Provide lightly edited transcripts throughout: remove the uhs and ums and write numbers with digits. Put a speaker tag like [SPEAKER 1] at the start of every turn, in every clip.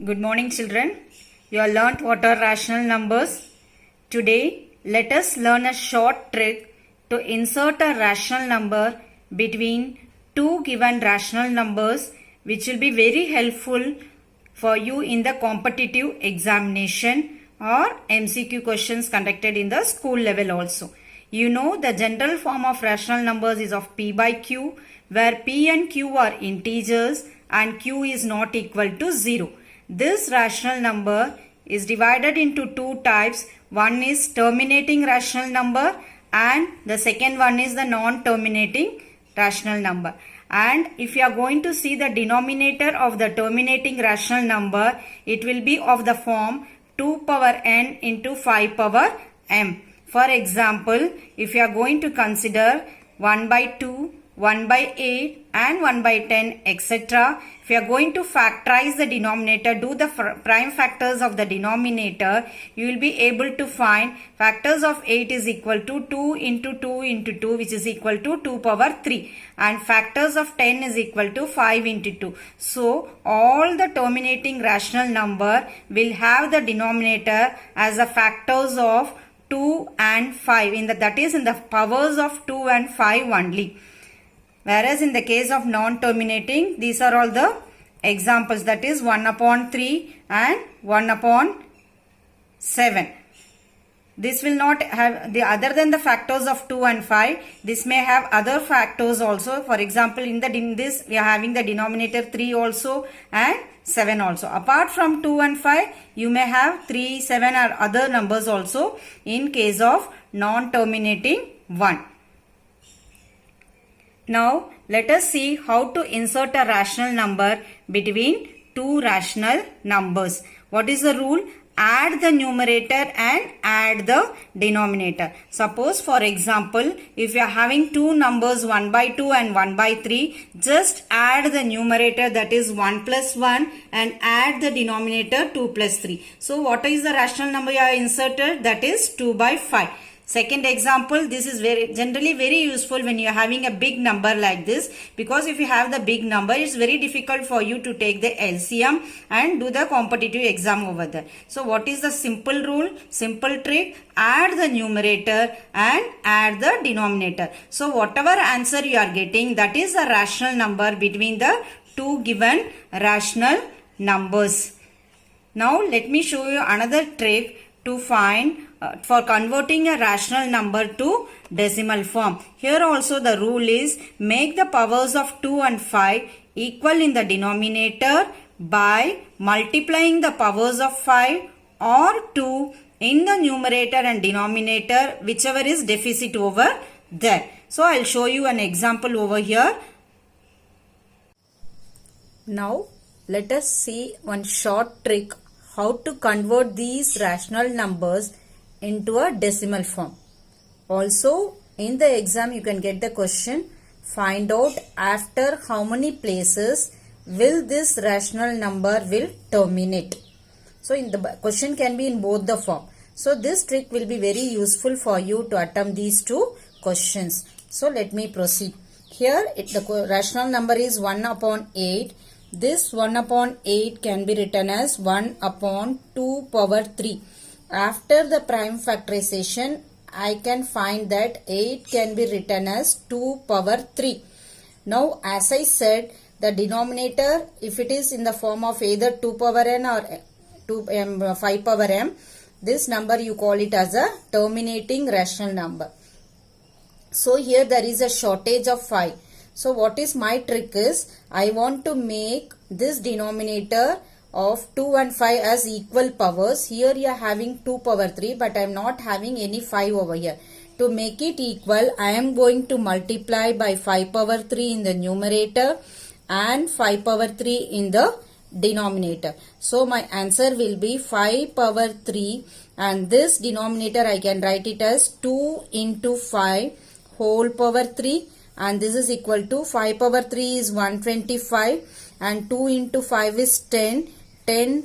[SPEAKER 1] Good morning, children. You have learnt what are rational numbers. Today, let us learn a short trick to insert a rational number between two given rational numbers, which will be very helpful for you in the competitive examination or MCQ questions conducted in the school level also. You know the general form of rational numbers is of P by Q, where P and Q are integers and Q is not equal to 0. This rational number is divided into two types. One is terminating rational number and the second one is the non-terminating rational number. And if you are going to see the denominator of the terminating rational number, it will be of the form 2 power n into 5 power m. For example, if you are going to consider 1 by 2, 1 by 8 and 1 by 10, etc. If you are going to factorize the denominator, do the prime factors of the denominator, you will be able to find factors of 8 is equal to 2 into 2 into 2, which is equal to 2 power 3, and factors of 10 is equal to 5 into 2. So, all the terminating rational number will have the denominator as the factors of 2 and 5, that is in the powers of 2 and 5 only. Whereas in the case of non-terminating, these are all the examples, that is 1 upon 3 and 1 upon 7. This will not have, other than the factors of 2 and 5, this may have other factors also. For example, in this we are having the denominator 3 also and 7 also. Apart from 2 and 5, you may have 3, 7 or other numbers also in case of non-terminating 1. Now, let us see how to insert a rational number between two rational numbers. What is the rule? Add the numerator and add the denominator. Suppose, for example, if you are having two numbers 1 by 2 and 1 by 3, just add the numerator, that is 1 plus 1, and add the denominator 2 plus 3. So, what is the rational number you have inserted? That is 2 by 5. Second example, this is generally very useful when you are having a big number like this, because if you have the big number, it's very difficult for you to take the LCM and do the competitive exam over there. So what is the simple rule, simple trick? Add the numerator and add the denominator. So whatever answer you are getting, that is the rational number between the two given rational numbers. Now let me show you another trick to find for converting a rational number to decimal form. Here also the rule is make the powers of 2 and 5 equal in the denominator by multiplying the powers of 5 or 2 in the numerator and denominator, whichever is deficit over there. So I'll show you an example over here. Now let us see one short trick how to convert these rational numbers into a decimal form. Also, in the exam you can get the question, find out after how many places will this rational number will terminate. So, in the question can be in both the form. So, this trick will be very useful for you to attempt these two questions. So, let me proceed. Here, the rational number is 1 upon 8. This 1 upon 8 can be written as 1 upon 2 power 3. After the prime factorization, I can find that 8 can be written as 2 power 3. Now, as I said, the denominator, if it is in the form of either 2 power n or 5 power m, this number you call it as a terminating rational number. So, here there is a shortage of 5. So, what is my trick is, I want to make this denominator of 2 and 5 as equal powers. Here you are having 2 power 3, but I am not having any 5 over here. To make it equal, I am going to multiply by 5 power 3 in the numerator and 5 power 3 in the denominator. So my answer will be 5 power 3, and this denominator I can write it as 2 into 5 whole power 3, and this is equal to 5 power 3 is 125 and 2 into 5 is 10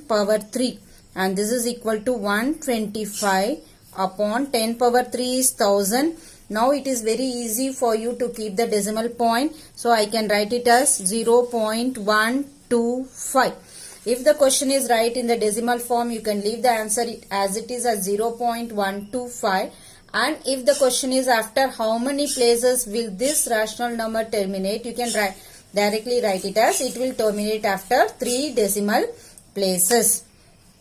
[SPEAKER 1] power 3, and this is equal to 125 upon 10 power 3 is 1000. Now it is very easy for you to keep the decimal point, so I can write it as 0.125. If the question is right in the decimal form, you can leave the answer as it is as 0.125. And if the question is after how many places will this rational number terminate, you can directly write it as it will terminate after 3 decimal places.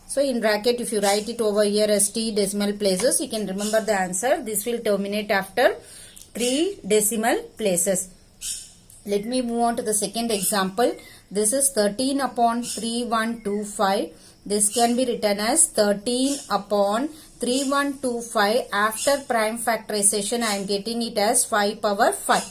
[SPEAKER 1] So in bracket, if you write it over here as t decimal places, you can remember the answer. This will terminate after 3 decimal places. Let me move on to the second example. This is 13 upon 3125. This can be written as 13 upon 3125. After prime factorization, I am getting it as 5 power 5.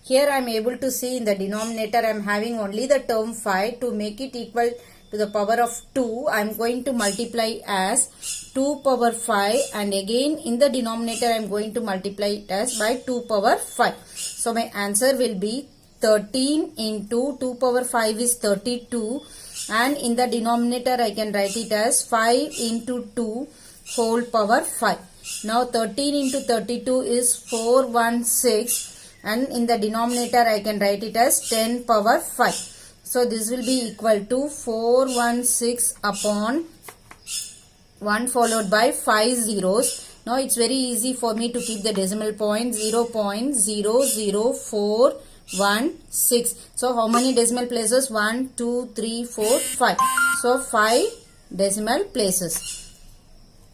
[SPEAKER 1] Here I am able to see in the denominator I am having only the term 5. To make it equal to the power of 2, I am going to multiply as 2 power 5, and again in the denominator I am going to multiply it as by 2 power 5. So my answer will be 13 into 2 power 5 is 32, and in the denominator I can write it as 5 into 2 whole power 5. Now 13 into 32 is 416, and in the denominator I can write it as 10 power 5. So this will be equal to 416 upon 1 followed by 5 zeros. Now it's very easy for me to keep the decimal point 0.00416. So how many decimal places? 1, 2, 3, 4, 5. So 5 decimal places.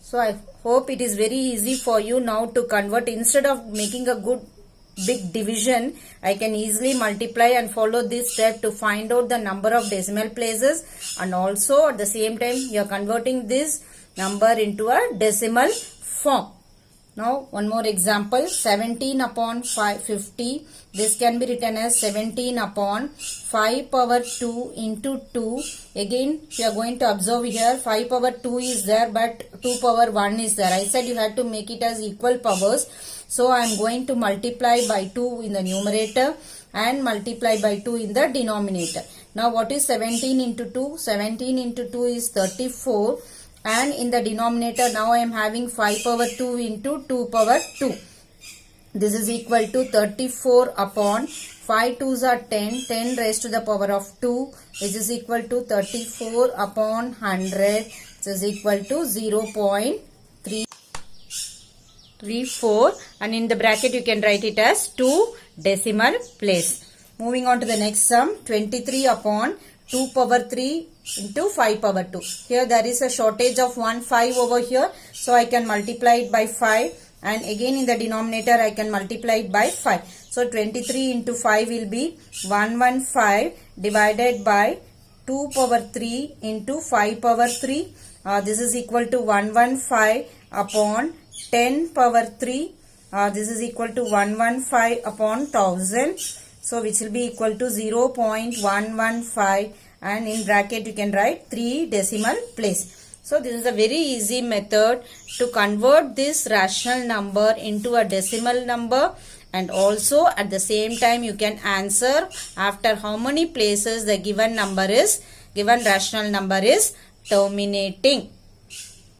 [SPEAKER 1] So I hope it is very easy for you now to convert. Instead of making a big division, I can easily multiply and follow this step to find out the number of decimal places, and also at the same time you are converting this number into a decimal form. Now one more example, 17 upon 50. This can be written as 17 upon 5 power 2 into 2. Again you are going to observe here 5 power 2 is there but 2 power 1 is there. I said you had to make it as equal powers. So I am going to multiply by 2 in the numerator and multiply by 2 in the denominator. Now what is 17 into 2? 17 into 2 is 34. And in the denominator now I am having 5 power 2 into 2 power 2. This is equal to 34 upon 5 2s are 10. 10 raised to the power of 2, which is equal to 34 upon 100, which is equal to 0.334, and in the bracket you can write it as 2 decimal place. Moving on to the next sum, 23 upon 2 power 3 into 5 power 2. Here there is a shortage of 1 5 over here. So I can multiply it by 5, and again in the denominator I can multiply it by 5. So 23 into 5 will be 115 divided by 2 power 3 into 5 power 3. This is equal to 115 upon 10 power 3. This is equal to 115 upon 1000. So which will be equal to 0.115, and in bracket you can write 3 decimal place. So this is a very easy method to convert this rational number into a decimal number, and also at the same time you can answer after how many places the given rational number is terminating.